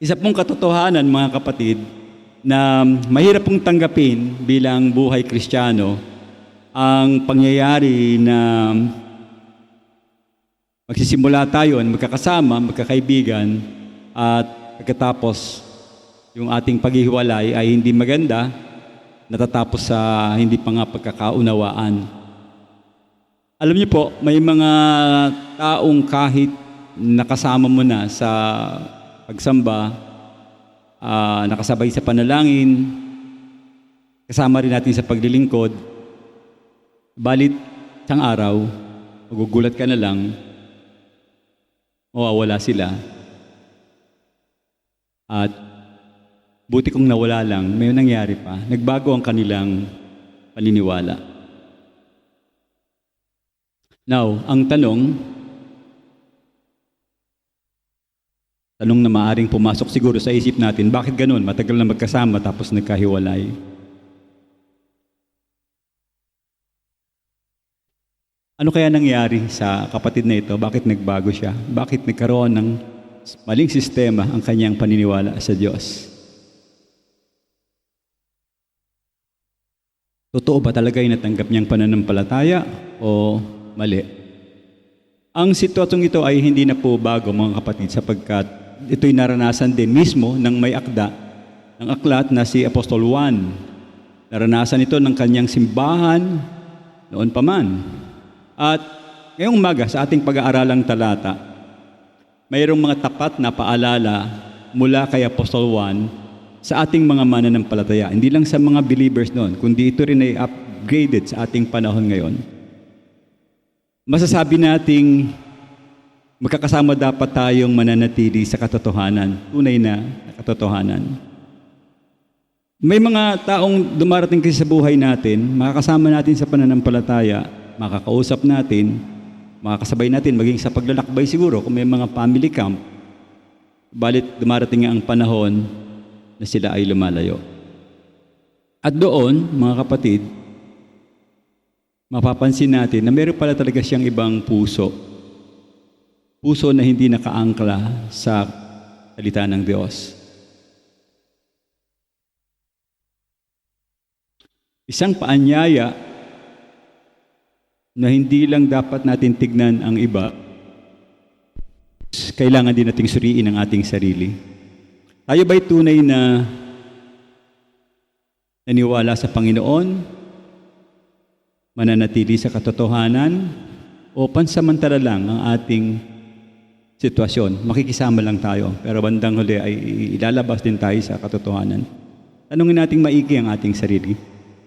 Isa pong katotohanan, mga kapatid, na mahirap pong tanggapin bilang buhay Kristiyano ang pangyayari na magsisimula tayo, magkakasama, magkakaibigan, at pagkatapos yung ating paghihiwalay ay hindi maganda, natatapos sa hindi pa nga pagkakaunawaan. Alam niyo po, may mga taong kahit nakasama mo na sa pagsamba, nakasabay sa panalangin, kasama rin natin sa paglilingkod, balit isang araw, magugulat ka na lang, mawawala sila. At buti kung nawala lang, may nangyari pa, nagbago ang kanilang paniniwala. Now, ang tanong na maaring pumasok siguro sa isip natin, bakit ganun? Matagal na magkasama tapos nagkahiwalay. Ano kaya nangyari sa kapatid na ito? Bakit nagbago siya? Bakit nagkaroon ng maling sistema ang kanyang paniniwala sa Diyos? Totoo ba talaga yung natanggap niyang pananampalataya o mali? Ang sitwasyong ito ay hindi na po bago, mga kapatid, sapagkat ito'y naranasan din mismo ng may akda, ng aklat na si Apostol Juan. Naranasan ito ng kanyang simbahan noon pa man. At ngayong umaga sa ating pag-aaralang talata, mayroong mga tapat na paalala mula kay Apostol Juan sa ating mga mananampalataya. Hindi lang sa mga believers noon, kundi ito rin ay upgraded sa ating panahon ngayon. Masasabi nating magkakasama dapat tayong mananatili sa katotohanan, tunay na katotohanan. May mga taong dumarating kasi sa buhay natin, makakasama natin sa pananampalataya, makakausap natin, makakasabay natin, maging sa paglalakbay siguro kung may mga family camp. Balit dumarating ang panahon na sila ay lumalayo. At doon, mga kapatid, mapapansin natin na meron pala talaga siyang ibang puso. Puso na hindi nakaangkla sa salita ng Diyos. Isang paanyaya na hindi lang dapat natin tignan ang iba, kailangan din nating suriin ang ating sarili. Tayo ba'y tunay na naniwala sa Panginoon, mananatili sa katotohanan, o pansamantala lang ang ating sitwasyon? Makikisama lang tayo, pero bandang huli ay ilalabas din tayo sa katotohanan. Tanungin nating maigi ang ating sarili.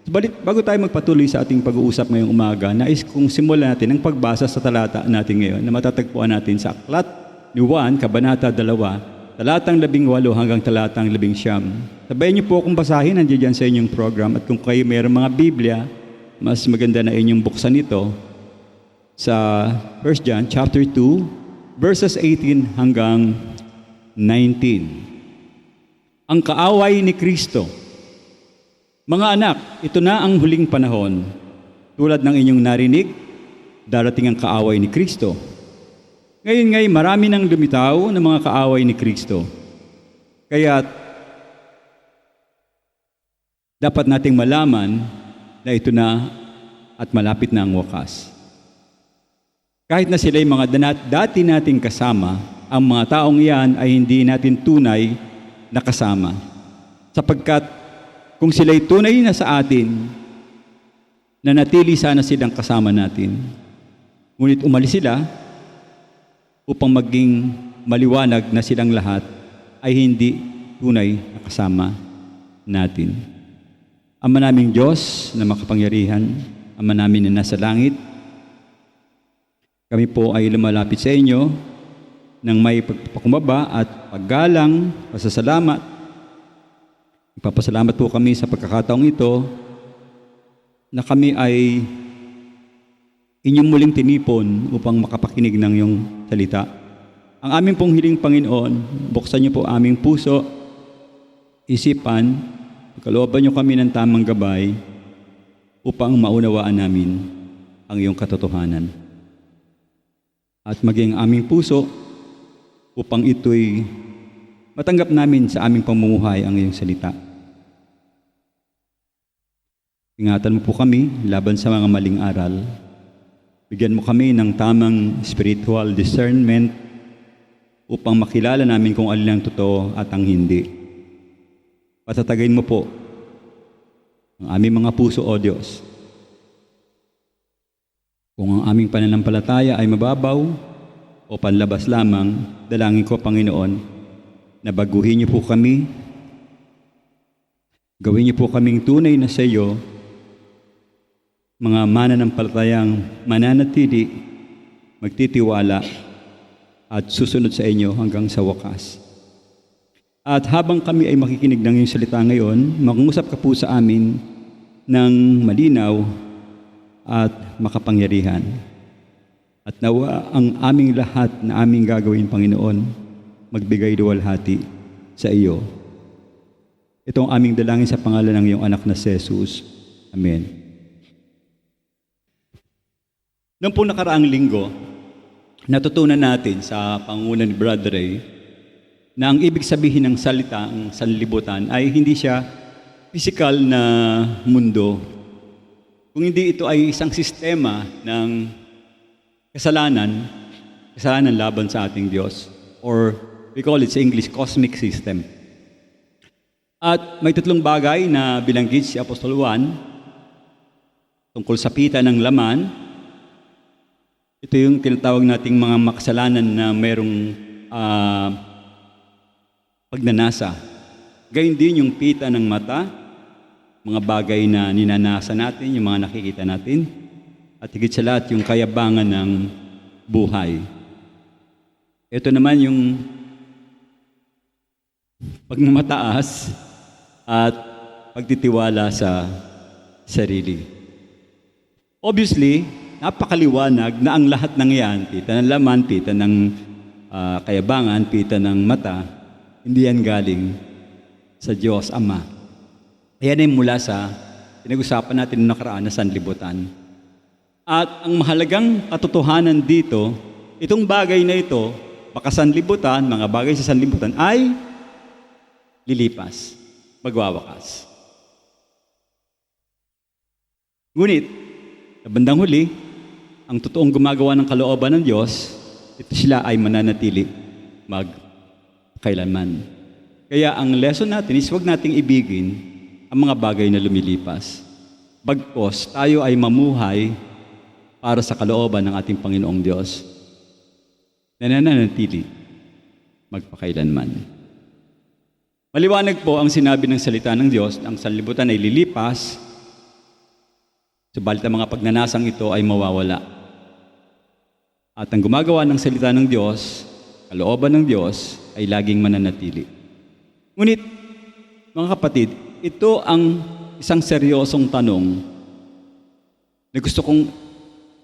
Subalit, bago tayo magpatuloy sa ating pag-uusap ngayong umaga, nais kong simulan natin ang pagbasa sa talata natin ngayon na matatagpuan natin sa aklat ni Juan, Kabanata 2, talatang 18 hanggang talatang 19. Sabayan niyo po akong basahin, nandiyan sa inyong program, at kung kayo mayroong mga Biblia, mas maganda na inyong buksan ito sa 1 John chapter 2, verses 18 hanggang 19. Ang kaaway ni Kristo. Mga anak, ito na ang huling panahon. Tulad ng inyong narinig, darating ang kaaway ni Kristo. Ngayon ngay marami nang lumitaw ng mga kaaway ni Kristo. Kaya dapat nating malaman na ito na at malapit na ang wakas. Kahit na sila'y mga dati nating kasama, ang mga taong iyan ay hindi natin tunay na kasama. Sapagkat kung sila'y tunay na sa atin, nanatili sana silang kasama natin. Ngunit umalis sila upang maging maliwanag na silang lahat ay hindi tunay na kasama natin. Ama naming Diyos na makapangyarihan, Ama namin na nasa langit, kami po ay lumalapit sa inyo ng may pagpapakumbaba at paggalang, pasasalamat. Ipapasalamat po kami sa pagkakataong ito na kami ay inyong muling tinipon upang makapakinig ng iyong salita. Ang aming pong hiling, Panginoon, buksan niyo po aming puso, isipan, kalooban niyo kami ng tamang gabay upang maunawaan namin ang iyong katotohanan. At maging aming puso upang ito'y matanggap namin sa aming pamumuhay ang iyong salita. Ingatan mo po kami laban sa mga maling aral. Bigyan mo kami ng tamang spiritual discernment upang makilala namin kung alin ang totoo at ang hindi. Patatagayin mo po ang aming mga puso, O Diyos. Kung ang aming pananampalataya ay mababaw o panlabas lamang, dalangin ko, Panginoon, na baguhin niyo po kami, gawin niyo po kaming tunay na sa iyo, mga mananampalatayang mananatili, magtitiwala, at susunod sa inyo hanggang sa wakas. At habang kami ay makikinig ng iyong salita ngayon, mag-usap ka po sa amin ng malinaw at makapangyarihan. At nawa ang aming lahat na aming gagawin, Panginoon, magbigay luwalhati sa iyo. Ito ang aming dalangin sa pangalan ng iyong anak na si Jesus. Amen. Noong po nakaraang linggo, natutunan natin sa pangunguna ni Brother Ray na ang ibig sabihin ng salita, ang sanlibutan, ay hindi siya physical na mundo. Kung hindi, ito ay isang sistema ng kasalanan laban sa ating Diyos. Or we call it sa English, cosmic system. At may tatlong bagay na bilanggit si Apostol Juan tungkol sa pita ng laman. Ito yung tinatawag nating mga makasalanan na mayroong pagnanasa. Gayun din yung pita ng mata, mga bagay na ninanasa natin, yung mga nakikita natin, at higit sa lahat yung kayabangan ng buhay. Ito naman yung pagmamataas at pagtitiwala sa sarili. Obviously, napakaliwanag na ang lahat ng yan, pita ng laman, pita ng kayabangan, pita ng mata, hindi yan galing sa Diyos Ama. Ayan ay mula sa pinag-usapan natin noong nakaraan na sanlibutan. At ang mahalagang katotohanan dito, itong bagay na ito, baka sanlibutan, mga bagay sa sanlibutan, ay lilipas, magwawakas. Ngunit, sa bandang huli, ang totoong gumagawa ng kalooban ng Diyos, ito sila ay mananatili magkailanman. Kaya ang lesson natin is huwag nating ibigin ang mga bagay na lumilipas. Bagkos, tayo ay mamuhay para sa kalooban ng ating Panginoong Diyos na nananatili magpakailanman. Maliwanag po ang sinabi ng salita ng Diyos, ang sanlibutan ay lilipas, subalit ang mga pagnanasang ito ay mawawala. At ang gumagawa ng salita ng Diyos, kalooban ng Diyos, ay laging mananatili. Ngunit, mga kapatid, ito ang isang seryosong tanong na gusto kong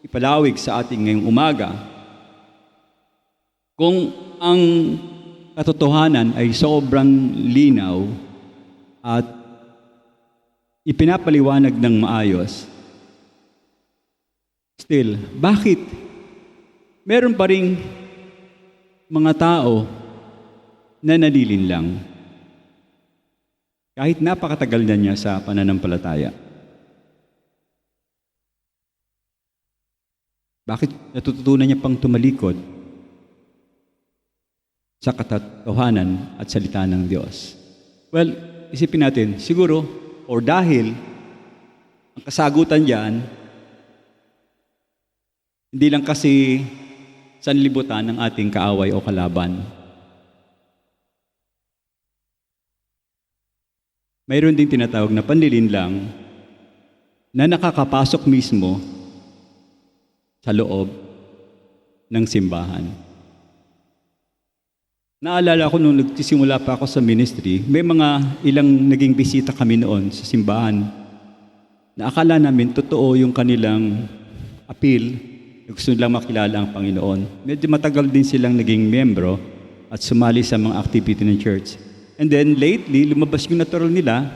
ipalawig sa ating ngayong umaga. Kung ang katotohanan ay sobrang linaw at ipinapaliwanag ng maayos, still, bakit meron pa ring mga tao na nalilinlang? Kahit napakatagal na niya sa pananampalataya. Bakit natututunan niya pang tumalikod sa katotohanan at salita ng Diyos? Well, isipin natin, siguro, or dahil ang kasagutan diyan, hindi lang kasi sanlibutan ng ating kaaway o kalaban. Mayroon ding tinatawag na panlilinlang na nakakapasok mismo sa loob ng simbahan. Naalala ko nung nagsisimula pa ako sa ministry, may mga ilang naging bisita kami noon sa simbahan na akala namin totoo yung kanilang appeal, gusto nilang makilala ang Panginoon. Medyo matagal din silang naging membro at sumali sa mga activity ng church. And then lately, lumabas yung natural nila,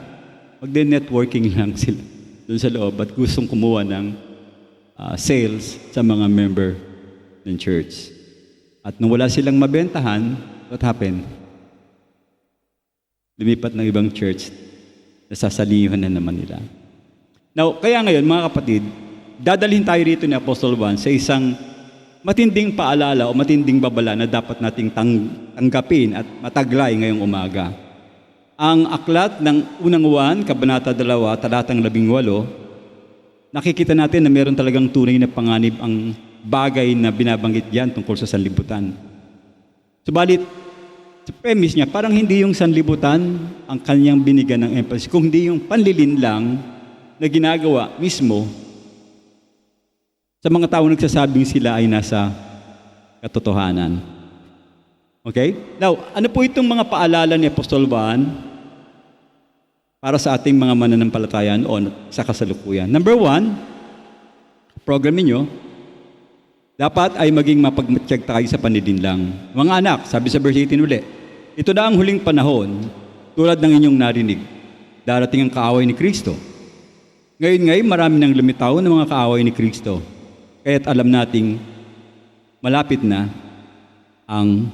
magde-networking lang sila doon sa loob at gustong kumuha ng sales sa mga member ng church. At nung wala silang mabentahan, what happened? lumipat ng ibang church, nasasalihan na naman nila. Now, kaya ngayon, mga kapatid, dadalhin tayo rito ni Apostol Juan sa isang matinding paalala o matinding babala na dapat nating tanggapin at mataglay ngayong umaga. Ang aklat ng unang Juan, Kabanata 2, talatang 18, nakikita natin na meron talagang tunay na panganib ang bagay na binabanggit diyan tungkol sa sanlibutan. Subalit, sa premise niya, parang hindi yung sanlibutan ang kanyang binigyan ng emphasis, kung hindi yung panlilinlang na ginagawa mismo sa mga tao nagsasabing sila ay nasa katotohanan. Okay? Now, ano po itong mga paalala ni Apostol Juan para sa ating mga mananampalataya noon sa kasalukuyan? Number 1, program ninyo, dapat ay maging mapagmatsyag tayo sa panlilinlang. Mga anak, sabi sa verse 18 uli, ito na ang huling panahon, tulad ng inyong narinig, darating ang kaaway ni Kristo. Ngayon marami nang lumitaw ng mga kaaway ni Kristo. Kaya't alam nating malapit na ang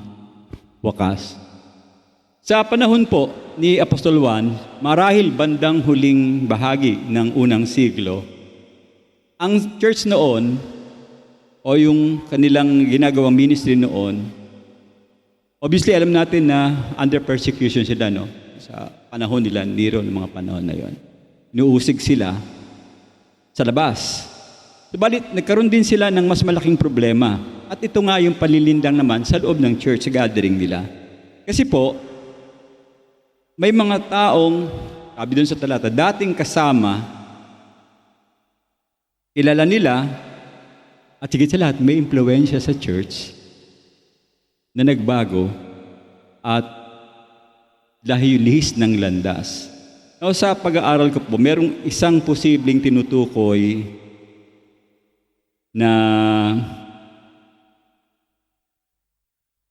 wakas. Sa panahon po ni Apostol Juan, marahil bandang huling bahagi ng unang siglo, ang church noon o yung kanilang ginagawang ministry noon, obviously alam natin na under persecution sila, no? Sa panahon nila, Nero, ng mga panahon na yon. Inuusig sila sa labas. Subalit, nagkaroon din sila ng mas malaking problema. At ito nga yung palilindang naman sa loob ng church gathering nila. Kasi po, may mga taong, sabi doon sa talata, dating kasama, kilala nila, at higit sa lahat, may impluwensya sa church na nagbago at lihis ng landas. Now, sa pag-aaral ko po, merong isang posibleng tinutukoy na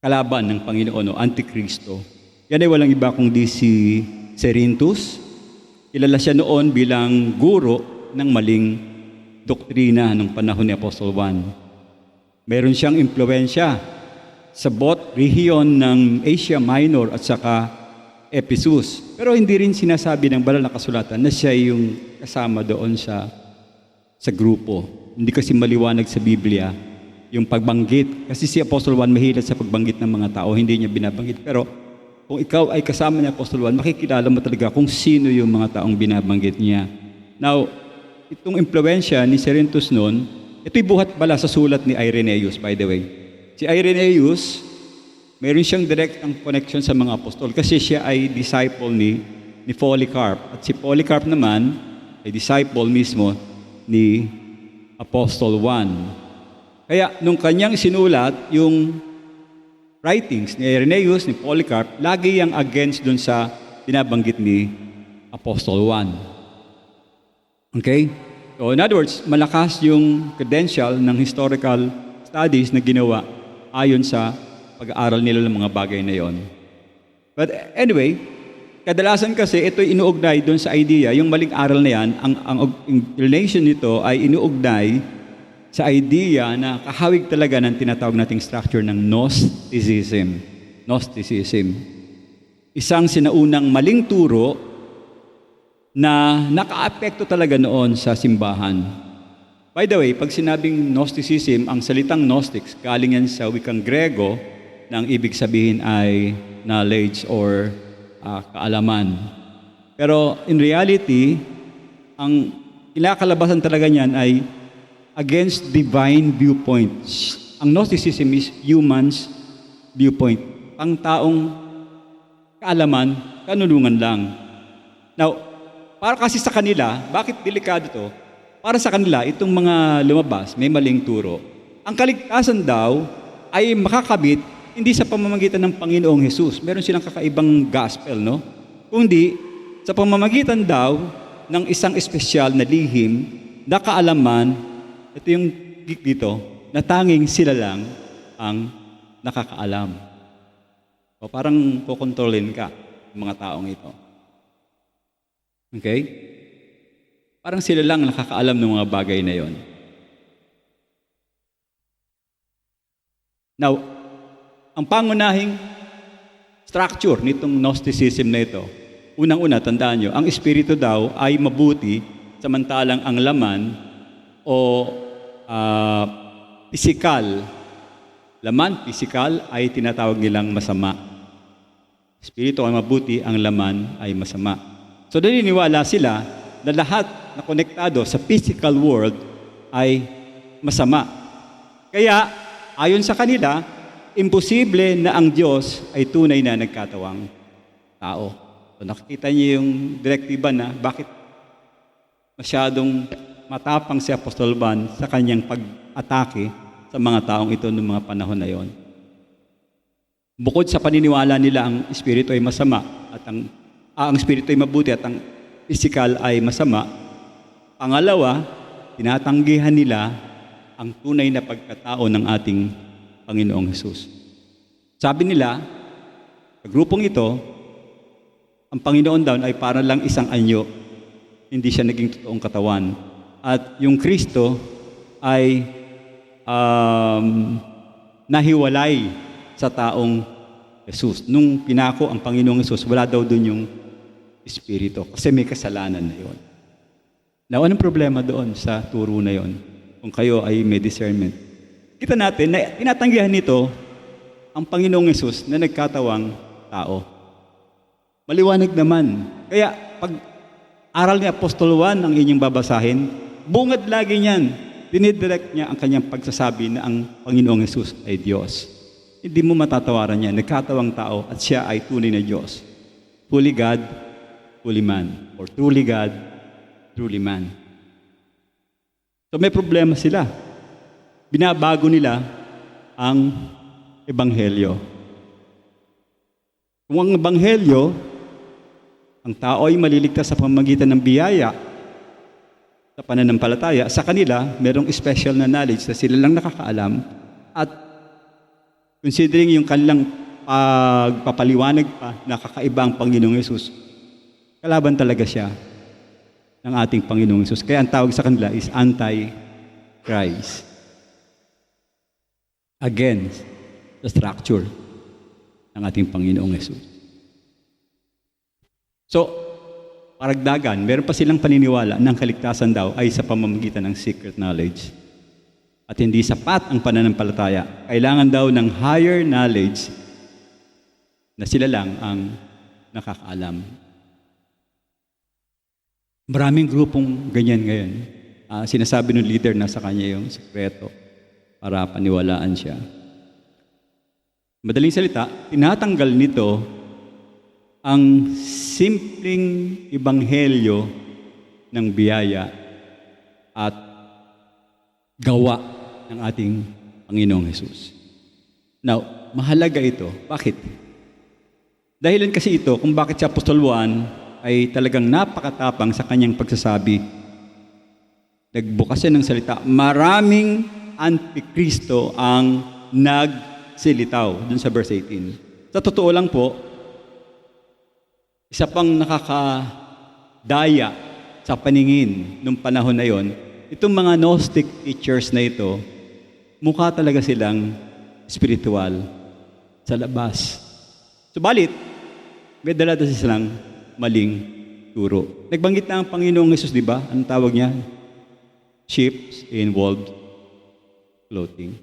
kalaban ng Panginoon o Antikristo. Yan ay walang iba kundi si Cerinthus. Kilala siya noon bilang guro ng maling doktrina ng panahon ni Apostol Juan. Meron siyang impluwensya sa both rehiyon ng Asia Minor at saka Ephesus. Pero hindi rin sinasabi ng banal na kasulatan na siya yung kasama doon sa grupo. Hindi kasi maliwanag sa Biblia yung pagbanggit. Kasi si Apostol Juan mahilig sa pagbanggit ng mga tao, hindi niya binabanggit. Pero kung ikaw ay kasama ni Apostol Juan, makikilala mo talaga kung sino yung mga taong binabanggit niya. Now, itong impluwensya ni Cerinthus noon, ito'y buhat bala sa sulat ni Irenaeus, by the way. Si Irenaeus, mayroon siyang direct ang connection sa mga apostol kasi siya ay disciple ni Polycarp. At si Polycarp naman ay disciple mismo ni Apostol Juan. Kaya nung kanyang sinulat yung writings ni Irenaeus, ni Polycarp, lagi yang against dun sa binabanggit ni Apostol Juan. Okay? So in other words, malakas yung credential ng historical studies na ginawa ayon sa pag-aaral nila ng mga bagay na yon. But anyway, kadalasan kasi ito'y inuugnay doon sa idea, yung maling aral na yan, ang relation nito ay inuugnay sa idea na kahawig talaga ng tinatawag nating structure ng Gnosticism. Gnosticism. Isang sinaunang maling turo na nakaapekto talaga noon sa simbahan. By the way, pag sinabing Gnosticism, ang salitang Gnostics, galing yan sa wikang Grego, na ang ibig sabihin ay knowledge or kaalaman. Pero in reality, ang kinakalabasan talaga niyan ay against divine viewpoints. Ang Gnosticism is human's viewpoint. Ang taong kaalaman, kanunungan lang. Now, para kasi sa kanila, bakit delikado to? Para sa kanila, itong mga lumabas, may maling turo. Ang kaligtasan daw ay makakabit hindi sa pamamagitan ng Panginoong Hesus. Meron silang kakaibang gospel, no? Kundi sa pamamagitan daw ng isang espesyal na lihim na kaalaman, ito yung dito, na tanging sila lang ang nakakaalam. O parang kukontrolin ka ng mga taong ito. Okay? Parang sila lang nakakaalam ng mga bagay na yon. Now, ang pangunahing structure nitong Gnosticism na ito unang-una, tandaan nyo, ang espiritu daw ay mabuti, samantalang ang laman o physical, laman, physical, ay tinatawag nilang masama. Espiritu ay mabuti, ang laman ay masama. So naniniwala sila na lahat na konektado sa physical world ay masama. Kaya, ayon sa kanila, imposible na ang Diyos ay tunay na nagkatawang tao. So nakikita niyo yung direktiba na bakit masyadong matapang si Apostol Juan sa kanyang pag-atake sa mga taong ito noong mga panahon na yon. Bukod sa paniniwala nila ang espiritu ay masama at ang espiritu ay mabuti at ang physical ay masama, pangalawa, tinatanggihan nila ang tunay na pagkatao ng ating Panginoong Hesus. Sabi nila, sa grupong ito, ang Panginoon daw ay para lang isang anyo, hindi siya naging totoong katawan. At yung Kristo ay nahiwalay sa taong Jesus. Nung pinako ang Panginoong Jesus, wala daw dun yung Espiritu kasi may kasalanan na yon. Now, anong problema doon sa turo na yon? Kung kayo ay may discernment. Kita natin na tinatanggihan nito ang Panginoong Jesus na nagkatawang tao. Maliwanag naman. Kaya pag aral ni Apostol Juan ang inyong babasahin, bungad lagi niyan. Dinidirect niya ang kanyang pagsasabi na ang Panginoong Jesus ay Diyos. Hindi mo matatawaran niya. Nagkatawang tao at siya ay tunay na Diyos. Fully God, fully man. Or truly God, truly man. So may problema sila. Binabago nila ang Ebanghelyo. Kung ang Ebanghelyo, ang tao ay maliligtas sa pamamagitan ng biyaya sa pananampalataya, sa kanila, merong special na knowledge na sila lang nakakaalam at considering yung kanilang pagpapaliwanag pa na kakaiba ang Panginoong Hesus, kalaban talaga siya ng ating Panginoong Hesus. Kaya ang tawag sa kanila is anti-Christ. Against the structure ng ating Panginoong Hesus. So, paragdagan, meron pa silang paniniwala ng kaligtasan daw ay sa pamamagitan ng secret knowledge. At hindi sapat ang pananampalataya. Kailangan daw ng higher knowledge na sila lang ang nakakaalam. Maraming grupong ganyan ngayon. Sinasabi ng leader na sa kanya yung sekreto para paniwalaan siya. Madaling salita, tinatanggal nito ang simpleng ebanghelyo ng biyaya at gawa ng ating Panginoong Hesus. Now, mahalaga ito. Bakit? Dahilan kasi ito kung bakit si Apostol Juan ay talagang napakatapang sa kanyang pagsasabi. Nagbukas siya ng salita, maraming antikristo ang nagsilitaw, dun sa verse 18. Sa totoo lang po, isa pang nakakadaya sa paningin nung panahon na yon, itong mga Gnostic teachers na ito, mukha talaga silang spiritual sa labas. Subalit, may dala silang maling turo. Nagbanggit na ang Panginoong Hesus, di ba? Anong tawag niya? Sheep in wolf clothing.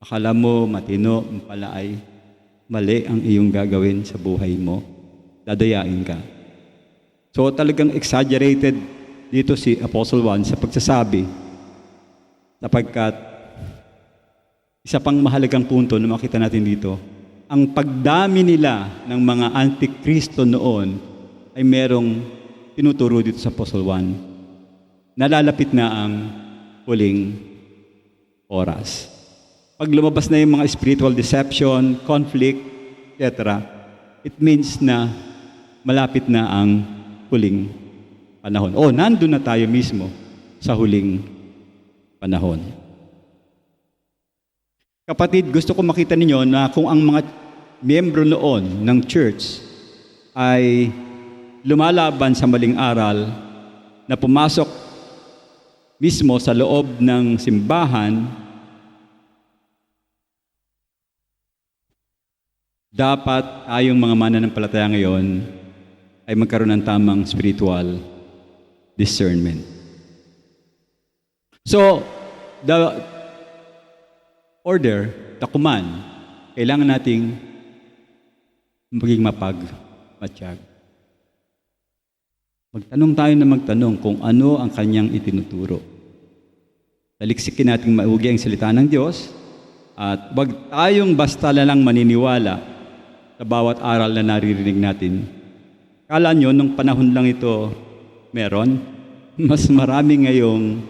Akala mo matino, pala ay mali ang iyong gagawin sa buhay mo. Dadayain ka. So talagang exaggerated dito si Apostle Juan sa pagsasabi, sapagkat isa pang mahalagang punto na makita natin dito, ang pagdami nila ng mga antikristo noon ay merong tinuturo dito sa Apostle Juan. Nalalapit na ang huling oras. Pag lumabas na yung mga spiritual deception, conflict, etc., it means na malapit na ang huling panahon. Nandun na tayo mismo sa huling panahon. Kapatid, gusto ko makita ninyo na kung ang mga miyembro noon ng church ay lumalaban sa maling aral na pumasok mismo sa loob ng simbahan, dapat tayong mga mananampalataya ngayon ay magkaroon ng tamang spiritual discernment. So, the order, the command, kailangan nating maging mapagmatsyag. Magtanong tayo na magtanong kung ano ang kanyang itinuturo. Taliksikin natin maugi ang salita ng Diyos at wag tayong basta lang maniniwala sa bawat aral na naririnig natin. Kala nyo, nung panahon lang ito meron, mas marami ngayong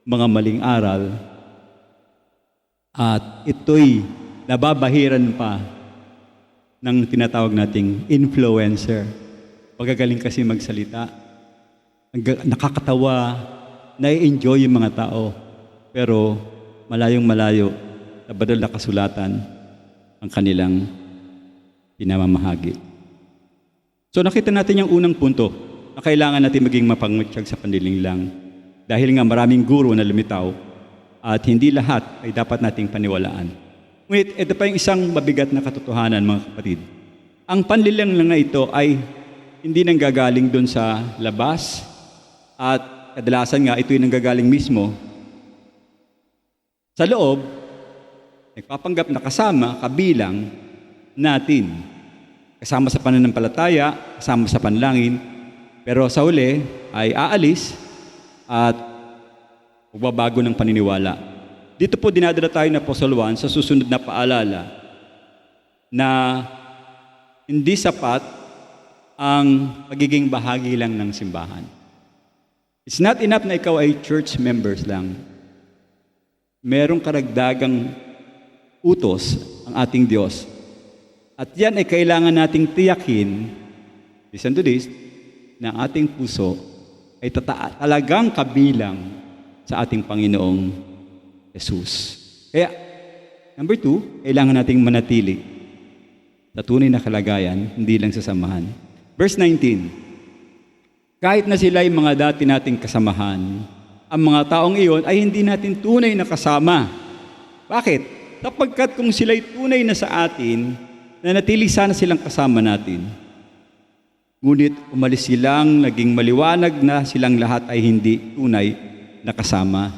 mga maling aral at ito'y nababahiran pa ng tinatawag nating influencer. Pagagaling kasi magsalita, nakakatawa, nai-enjoy yung mga tao, pero malayong malayo sa banal na kasulatan ang kanilang pinamamahagi. So nakita natin yung unang punto na kailangan natin maging mapangmatsyag sa panlilinlang dahil nga maraming guro na lumitaw at hindi lahat ay dapat nating paniwalaan. Ngunit ito pa yung isang mabigat na katotohanan, mga kapatid. Ang panlilinlang na ito ay hindi nanggagaling doon sa labas at kadalasan nga ito'y nanggagaling mismo sa loob, nagpapanggap na kasama, kabilang natin. Kasama sa pananampalataya, kasama sa panlangin, pero sa huli ay aalis at magbabago ng paniniwala. Dito po dinadala tayo na Apostol Juan sa susunod na paalala na hindi sapat ang pagiging bahagi lang ng simbahan. It's not enough na ikaw ay church members lang. Merong karagdagang utos ang ating Diyos. At yan ay kailangan nating tiyakin, listen to this, na ang ating puso ay talagang kabilang sa ating Panginoong Jesus. Kaya, number 2, kailangan nating manatili sa tunay na kalagayan, hindi lang sa samahan. Verse 19, kahit na sila ay mga dati nating kasamahan, ang mga taong iyon ay hindi natin tunay na kasama. Bakit? Sapagkat kung sila'y tunay na sa atin, nanatili sana silang kasama natin. Ngunit umalis silang, naging maliwanag na silang lahat ay hindi tunay na kasama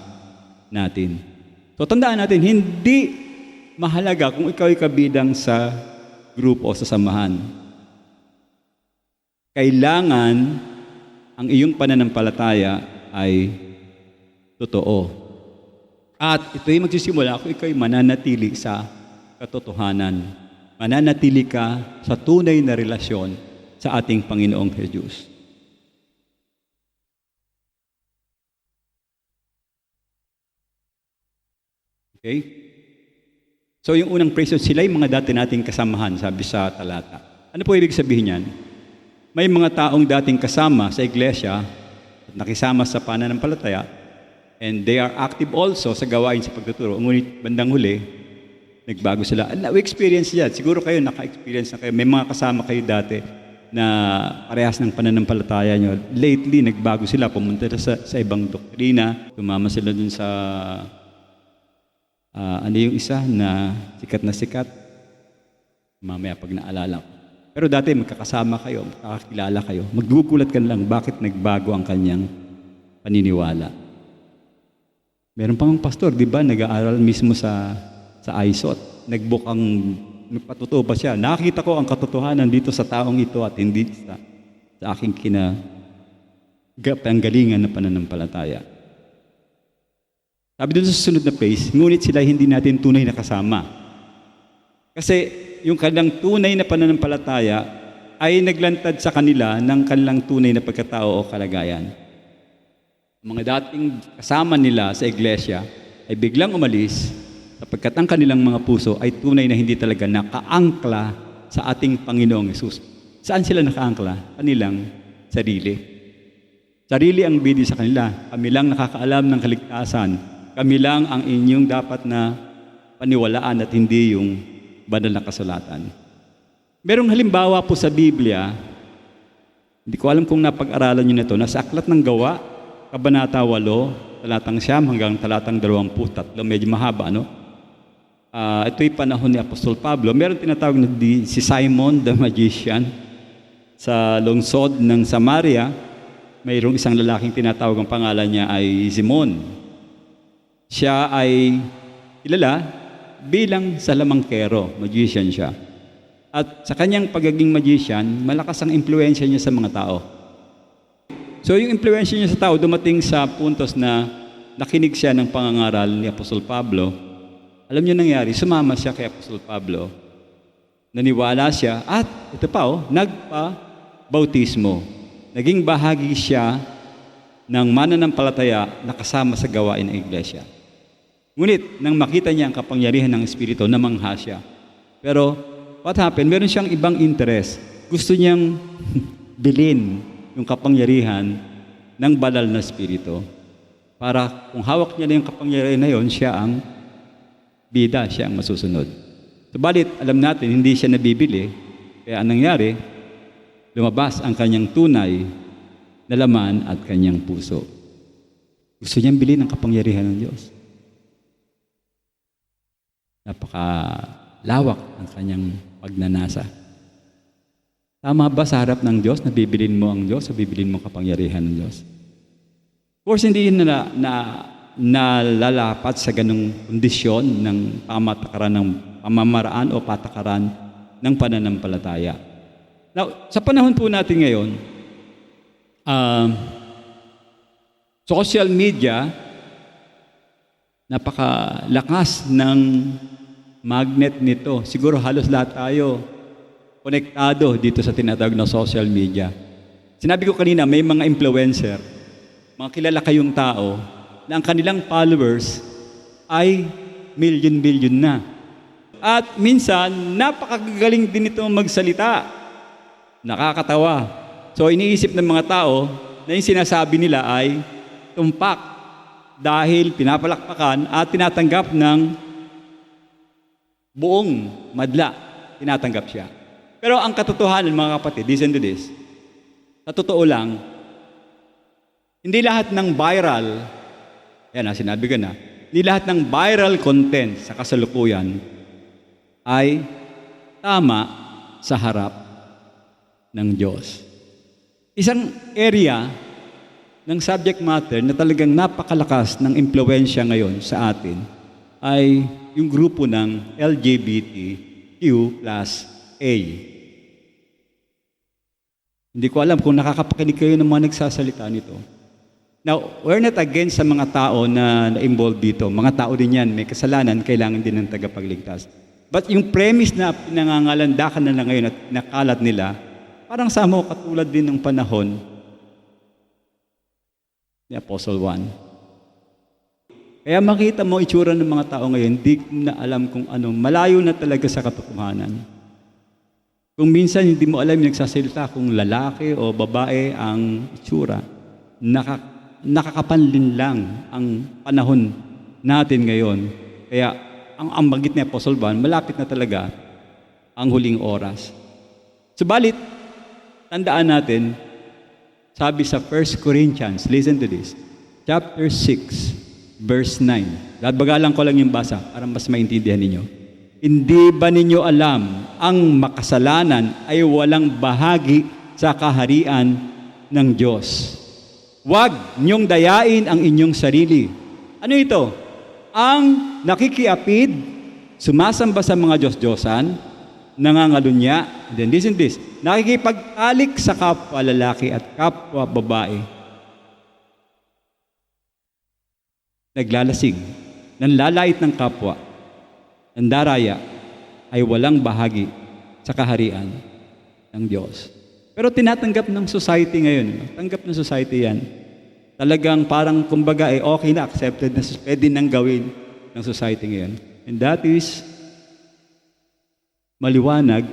natin. So tandaan natin, hindi mahalaga kung ikaw ay kabidang sa grupo o sa samahan. Kailangan ang iyong pananampalataya ay totoo. At ito'y magsisimula kung ikaw ay mananatili sa katotohanan. Mananatili ka sa tunay na relasyon sa ating Panginoong Jesus. Okay? So yung unang phrase, sila yung mga dati nating kasamahan, sabi sa talata. Ano po ibig sabihin yan? May mga taong dating kasama sa iglesia at nakisama sa pananampalataya and they are active also sa gawain sa pagtuturo. Ngunit bandang huli, nagbago sila. We experience yan. Siguro kayo, naka-experience na kayo. May mga kasama kayo dati na parehas ng pananampalataya nyo. Lately, nagbago sila. Pumunta sa ibang doktrina. Tumama sila dun sa ano yung isa na sikat. Mamaya pag naalala ko. Pero dati magkakasama kayo, magkakakilala kayo. Magdugulat ka lang bakit nagbago ang kanyang paniniwala. Meron pang pastor, di ba, nag-aaral mismo sa ISOT. Nagbukang, nagpatutuo pa siya. Nakita ko ang katotohanan dito sa taong ito at hindi sa aking panggalingan na pananampalataya. Sabi doon sa susunod na page, ngunit sila hindi natin tunay na kasama. Kasi yung kanilang tunay na pananampalataya ay naglantad sa kanila ng kanilang tunay na pagkatao o kalagayan. Mga dating kasama nila sa iglesia ay biglang umalis sapagkat ang kanilang mga puso ay tunay na hindi talaga nakaangkla sa ating Panginoong Hesus. Saan sila nakaangkla? Kanilang sarili. Sarili ang bidi sa kanila. Kami lang nakakaalam ng kaligtasan. Kami lang ang inyong dapat na paniwalaan at hindi yung banal na kasulatan. Merong halimbawa po sa Biblia, hindi ko alam kung napag-aralan nyo na ito, nasa Aklat ng Gawa, Kabanata 8, talatang 9 hanggang talatang 23, medyo mahaba, no? Ito'y panahon ni Apostol Pablo. Meron tinatawag na si Simon the Magician. sa lungsod ng Samaria, mayroong isang lalaking tinatawag ang pangalan niya ay Simon. Siya ay kilala bilang salamangkero, magician siya. At sa kanyang pagiging magician, malakas ang impluwensya niya sa mga tao. So yung impluwensya niya sa tao dumating sa puntos na nakinig siya ng pangangaral ni Apostol Pablo. Alam niyo nangyari, sumama siya kay Apostol Pablo. Naniwala siya at ito pa nagpa-bautismo. Naging bahagi siya ng mananampalataya na kasama sa gawain ng iglesia. Ngunit nang makita niya ang kapangyarihan ng Espiritu, namangha siya. Pero what happened? Meron siyang ibang interest. Gusto niyang bilhin yung kapangyarihan ng banal na Espiritu. Para kung hawak niya na yung kapangyarihan na yun, siya ang bida, siya ang masusunod. Subalit, alam natin, hindi siya nabibili. Kaya anong nangyari? Lumabas ang kanyang tunay na laman at kanyang puso. Gusto niyang bilhin ang kapangyarihan ng Diyos. Napakalawak ang kanyang pagnanasa. Tama ba sa harap ng Diyos na bibilin mo ang Diyos o bibilin mo ang kapangyarihan ng Diyos? Of course, hindi yun nalalapat sa ganung kondisyon ng pamatakaran ng pamamaraan o patakaran ng pananampalataya. Now, sa panahon po natin ngayon, social media, napakalakas ng magnet nito. Siguro halos lahat tayo konektado dito sa tinatawag na social media. Sinabi ko kanina, may mga influencer, mga kilala kayong tao, na ang kanilang followers ay million-million na. At minsan, napakagaling din ito magsalita. Nakakatawa. So iniisip ng mga tao na yung sinasabi nila ay tumpak dahil pinapalakpakan at tinatanggap ng buong madla. Tinatanggap siya. Pero ang katotohanan, mga kapatid, listen to this. Sa totoo lang, hindi lahat ng viral, sinabi ko na, hindi lahat ng viral content sa kasalukuyan ay tama sa harap ng Diyos. Isang area ng subject matter na talagang napakalakas ng impluwensya ngayon sa atin ay yung grupo ng LGBTQ+A. Hindi ko alam kung nakakapakinig kayo ng mga nagsasalita nito. Now, we're not against sa mga tao na na-involved dito. Mga tao din yan, may kasalanan, kailangan din ng tagapagligtas. But yung premise na pinangangalandakan na ngayon at nakalat nila, parang sama katulad din ng panahon ni Apostle Juan. Kaya makita mo itsura ng mga tao ngayon, di na alam kung ano, malayo na talaga sa katotohanan. Kung minsan hindi mo alam yung nagsasalita kung lalaki o babae ang itsura, nakakapanlin lang ang panahon natin ngayon. Kaya ang banggit ni Apostle Juan, malapit na talaga ang huling oras. Subalit, tandaan natin, sabi sa 1 Corinthians, listen to this, chapter 6, verse 9. Bagalan ko lang yung basa para mas maintindihan ninyo. Hindi ba ninyo alam ang makasalanan ay walang bahagi sa kaharian ng Diyos? Huwag niyong dayain ang inyong sarili. Ano ito? Ang nakikiapid, sumasamba sa mga Diyos-Diyosan, nangangalunya, then listen this, nakikipag-alik sa kapwa lalaki at kapwa babae, naglalasing, nanlalait ng kapwa, nandaraya, ay walang bahagi sa kaharian ng Diyos. Pero tinatanggap ng society ngayon, tanggap ng society yan. Talagang parang kumbaga okay na, accepted na, pwede nang gawin ng society ngayon. And that is maliwanag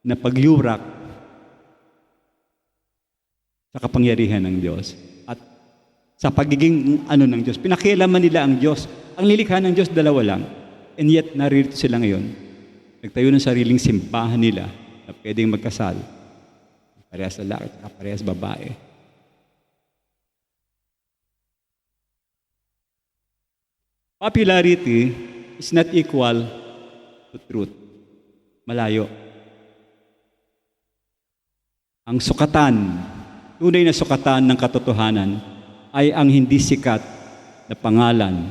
na pagyurak sa kapangyarihan ng Diyos at sa pagiging ng Diyos. Pinakialaman nila ang Diyos. Ang lilikha ng Diyos, dalawa lang. And yet, naririto sila ngayon. Nagtayo ng sariling simbahan nila na pwedeng magkasal. Parehas lalaki at parehas babae. Popularity is not equal to truth. Malayo. Ang sukatan, tunay na sukatan ng katotohanan ay ang hindi sikat na pangalan.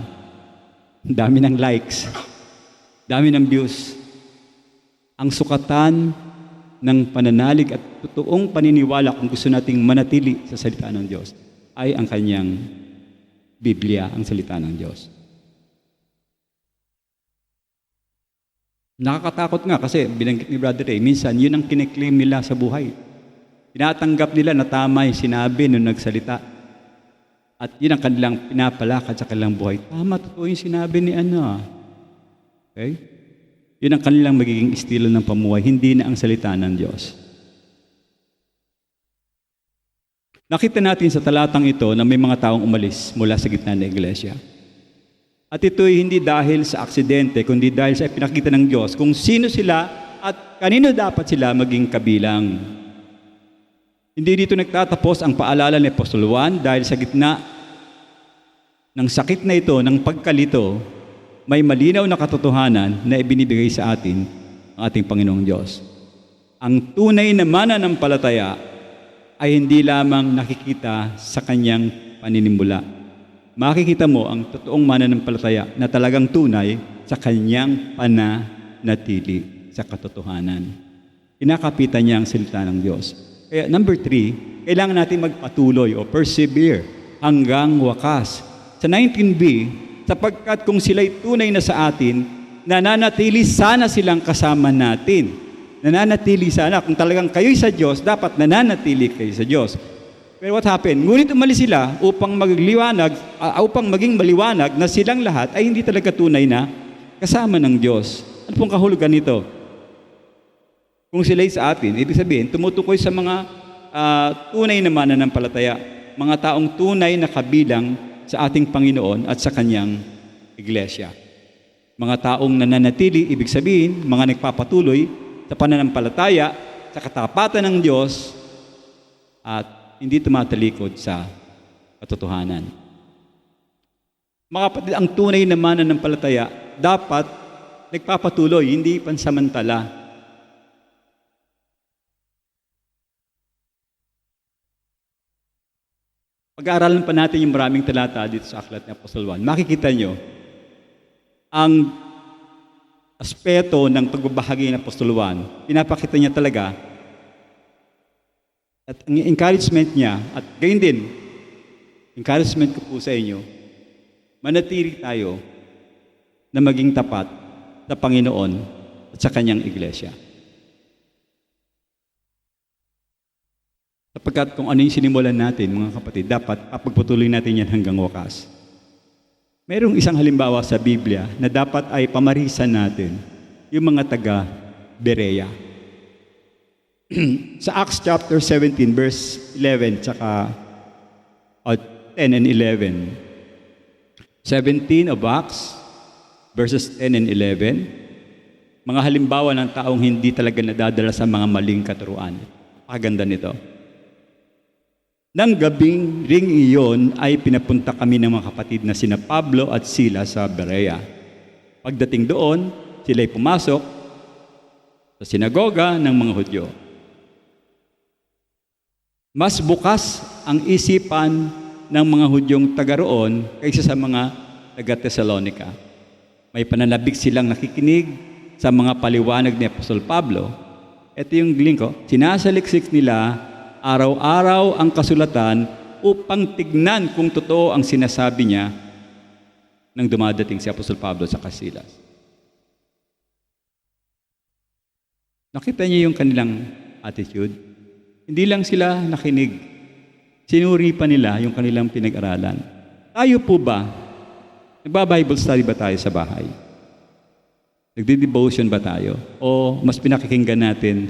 Dami ng likes, dami ng views. Ang sukatan ng pananalig at totoong paniniwala kung gusto nating manatili sa salita ng Diyos ay ang kanyang Biblia, ang salita ng Diyos. Nakakatakot nga kasi binanggit ni Brother Ray, minsan yun ang kiniklaim nila sa buhay. Tinatanggap nila na tama yung sinabi nung nagsalita. At yun ang kanilang pinapalakad sa kanilang buhay. Tama, totoo yung sinabi ni Ana. Okay? Yun ang kanilang magiging estilo ng pamuhay, hindi na ang salita ng Diyos. Nakita natin sa talatang ito na may mga taong umalis mula sa gitna ng iglesia. At ito'y hindi dahil sa aksidente, kundi dahil sa pinakita ng Diyos kung sino sila at kanino dapat sila maging kabilang. Hindi dito nagtatapos ang paalala ni Apostol Juan dahil sa gitna ng sakit na ito, ng pagkalito, may malinaw na katotohanan na ibinibigay sa atin ang ating Panginoong Diyos. Ang tunay na mananampalataya ay hindi lamang nakikita sa kanyang paninimula. Makikita mo ang totoong mananampalataya na talagang tunay sa kanyang pananatili sa katotohanan. Kinakapitan niya ang salita ng Diyos. Kaya number 3, kailangan natin magpatuloy o persevere hanggang wakas. Sa 19b, sapagkat kung sila'y tunay na sa atin, nananatili sana silang kasama natin. Nananatili sana. Kung talagang kayo'y sa Diyos, dapat nananatili kayo sa Diyos. Pero what happened? Ngunit umalis sila upang maging maliwanag na silang lahat ay hindi talaga tunay na kasama ng Diyos. Ano pong kahulugan nito? Kung sila'y sa atin, ibig sabihin, tumutukoy sa mga tunay na mananampalataya, mga taong tunay na kabilang sa ating Panginoon at sa Kanyang iglesia. Mga taong nananatili, ibig sabihin, mga nagpapatuloy sa pananampalataya, sa katapatan ng Diyos, at hindi tumatalikod sa katotohanan. Mga kapatid, ang tunay na mananampalataya, dapat nagpapatuloy, hindi pansamantala. Pag-aaralan pa natin yung maraming talata dito sa aklat ni Apostol Juan, makikita nyo ang aspeto ng pagbabahagi ng Apostol Juan. Pinapakita niya talaga at ang encouragement niya, at gayon din, encouragement ko po sa inyo, manatili tayo na maging tapat sa Panginoon at sa Kanyang iglesia. Sapagkat kung ano yung sinimulan natin, mga kapatid, dapat papagpatuloy natin yan hanggang wakas. Mayroong isang halimbawa sa Biblia na dapat ay pamarisan natin, yung mga taga-Berea. Sa Acts chapter 17, verse 11, tsaka 10 and 11. 17 of Acts, verses 10 and 11. Mga halimbawa ng taong hindi talaga nadadala sa mga maling katuruan. Paganda nito. Nang gabing ring iyon ay pinapunta kami ng mga kapatid na sina Pablo at Sila sa Berea. Pagdating doon, sila'y pumasok sa sinagoga ng mga Hudyo. Mas bukas ang isipan ng mga Hudyong taga roon kaysa sa mga taga Thessalonica. May pananabik silang nakikinig sa mga paliwanag ni Apostol Pablo. Ito yung link ko. Sinasaliksik nila araw-araw ang kasulatan upang tignan kung totoo ang sinasabi niya nang dumadating si Apostol Pablo sa Silas. Nakita niyo yung kanilang attitude? Hindi lang sila nakinig. Sinuri pa nila yung kanilang pinag-aralan. Tayo po ba? Nagba-Bible study ba tayo sa bahay? Nagdi-devotion ba tayo? O mas pinakikinggan natin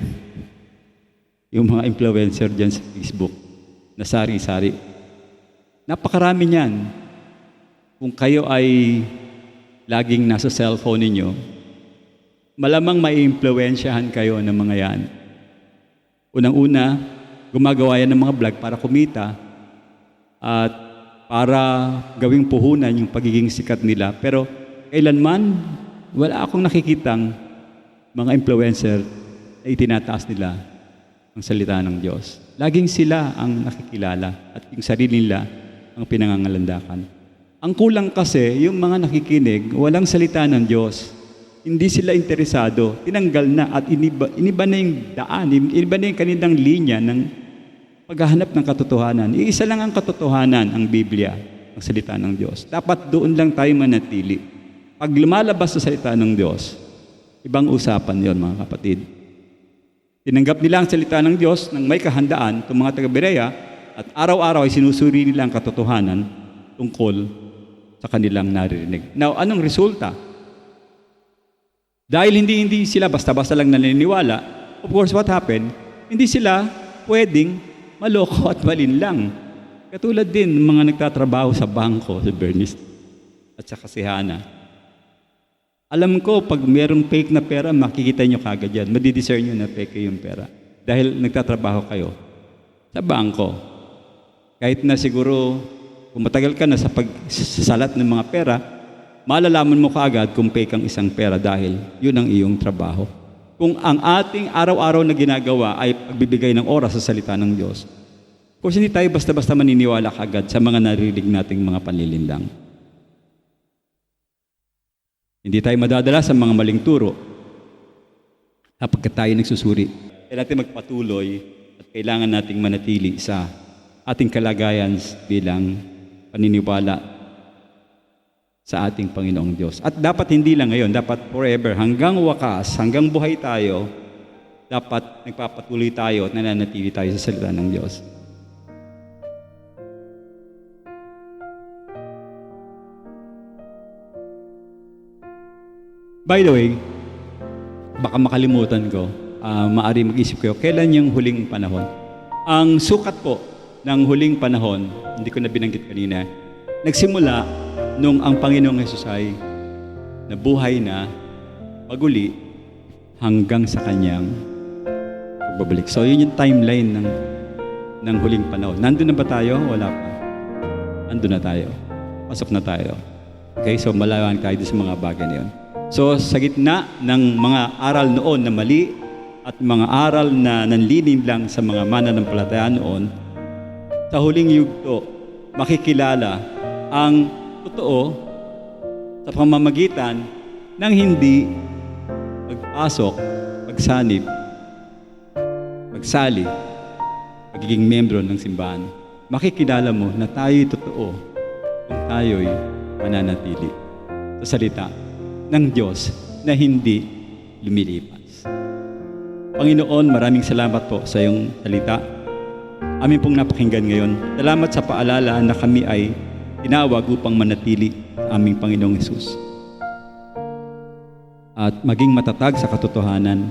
yung mga influencer dyan sa Facebook na sari-sari? Napakarami niyan. Kung kayo ay laging nasa cellphone ninyo, malamang mai-impluwensyahan kayo ng mga yan. Unang-una, gumagawa yan ng mga vlog para kumita at para gawing puhunan yung pagiging sikat nila. Pero kailanman, wala akong nakikitang mga influencer na itinataas nila ang salita ng Diyos. Laging sila ang nakikilala at yung sarili nila ang pinangangalandakan. Ang kulang kasi, yung mga nakikinig, walang salita ng Diyos. Hindi sila interesado, tinanggal na at iniba na yung daan, iniba na yung kanilang linya ng paghahanap ng katotohanan. Iisa lang ang katotohanan, ang Biblia, ang salita ng Diyos. Dapat doon lang tayo manatili. Pag lumalabas sa salita ng Diyos, ibang usapan yon, mga kapatid. Tinanggap nila ang salita ng Diyos nang may kahandaan, itong mga taga-Berea, at araw-araw ay sinusuri nila ang katotohanan tungkol sa kanilang naririnig. Now, anong resulta? Dahil hindi sila basta-basta lang naniniwala, of course, what happened? Hindi sila pwedeng maloko at malinlang. Katulad din ng mga nagtatrabaho sa bangko, sa Bernice at sa Hana. Alam ko, pag mayroong fake na pera, makikita nyo kagad yan. Madidiscern nyo na fake yung pera. Dahil nagtatrabaho kayo sa bangko. Kahit na siguro, kung matagal ka na sa pagsasalat ng mga pera, malalaman mo kaagad kung fake ang isang pera dahil yun ang iyong trabaho. Kung ang ating araw-araw na ginagawa ay pagbibigay ng oras sa salita ng Diyos, kung hindi tayo basta-basta maniniwala kaagad sa mga naririnig nating mga panlilinlang. Hindi tayo madadala sa mga maling turo kapag tayo nagsusuri. Kailangan natin magpatuloy at kailangan nating manatili sa ating kalagayan bilang paniniwala sa ating Panginoong Diyos. At dapat hindi lang ngayon, dapat forever, hanggang wakas, hanggang buhay tayo, dapat nagpapatuloy tayo at nananatili tayo sa salita ng Diyos. By the way, baka makalimutan ko, maaari mag-isip kayo, kailan yung huling panahon? Ang sukat po ng huling panahon, hindi ko na binanggit kanina, nagsimula nung ang Panginoong Hesus ay nabuhay na paguli hanggang sa kanyang pagbabalik. So yun yung timeline ng huling panahon. Nandun na ba tayo? Wala pa. Nandun na tayo. Pasok na tayo. Okay, so malawan tayo sa mga bagay na yun. So sa gitna ng mga aral noon na mali at mga aral na nanlilim lang sa mga mananampalataya noon, sa huling yugto, makikilala ang totoo sa pamamagitan ng hindi pagpasok, pagsanib, pagsali, pagiging membro ng simbahan. Makikilala mo na tayo'y totoo kung tayo'y mananatili sa salita ng Diyos na hindi lumilipas. Panginoon, maraming salamat po sa iyong salita. Amin pong napakinggan ngayon. Salamat sa paalala na kami ay tinawag upang manatili sa aming Panginoong Hesus. At maging matatag sa katotohanan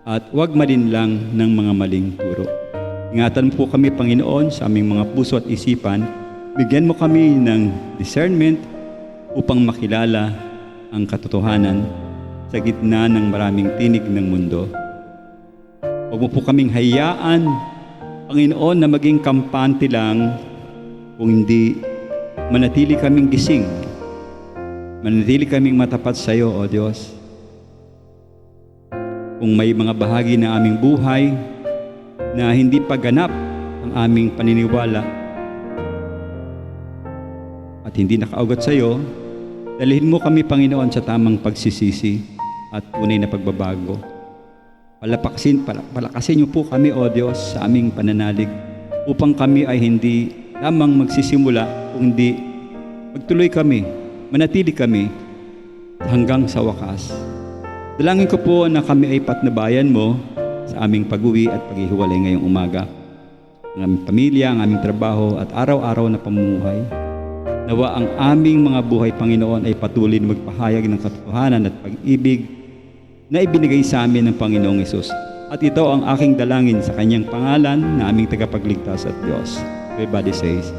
at huwag malinlang ng mga maling turo. Ingatan mo po kami, Panginoon, sa aming mga puso at isipan. Bigyan mo kami ng discernment upang makilala ang katotohanan sa gitna ng maraming tinig ng mundo. Huwag mo po kaming hayaan, Panginoon, na maging kampante lang kung hindi manatili kaming gising, manatili kaming matapat sa iyo, O Diyos. Kung may mga bahagi ng aming buhay na hindi paganap ang aming paniniwala at hindi nakaugat sa iyo, dalhin mo kami, Panginoon, sa tamang pagsisisi at tunay na pagbabago. Palakasin niyo po kami, O Diyos, sa aming pananalig upang kami ay hindi lamang magsisimula, kundi magtuloy kami, manatili kami hanggang sa wakas. Dalangin ko po na kami ay patnubayan mo sa aming pag-uwi at paghihiwalay ngayong umaga. Ang aming pamilya, ang aming trabaho at araw-araw na pamumuhay. Nawa ang aming mga buhay, Panginoon, ay patuloy na magpahayag ng katotohanan at pag-ibig na ibinigay sa amin ng Panginoong Hesus. At ito ang aking dalangin sa kanyang pangalan na aming tagapagligtas at Diyos. Everybody says,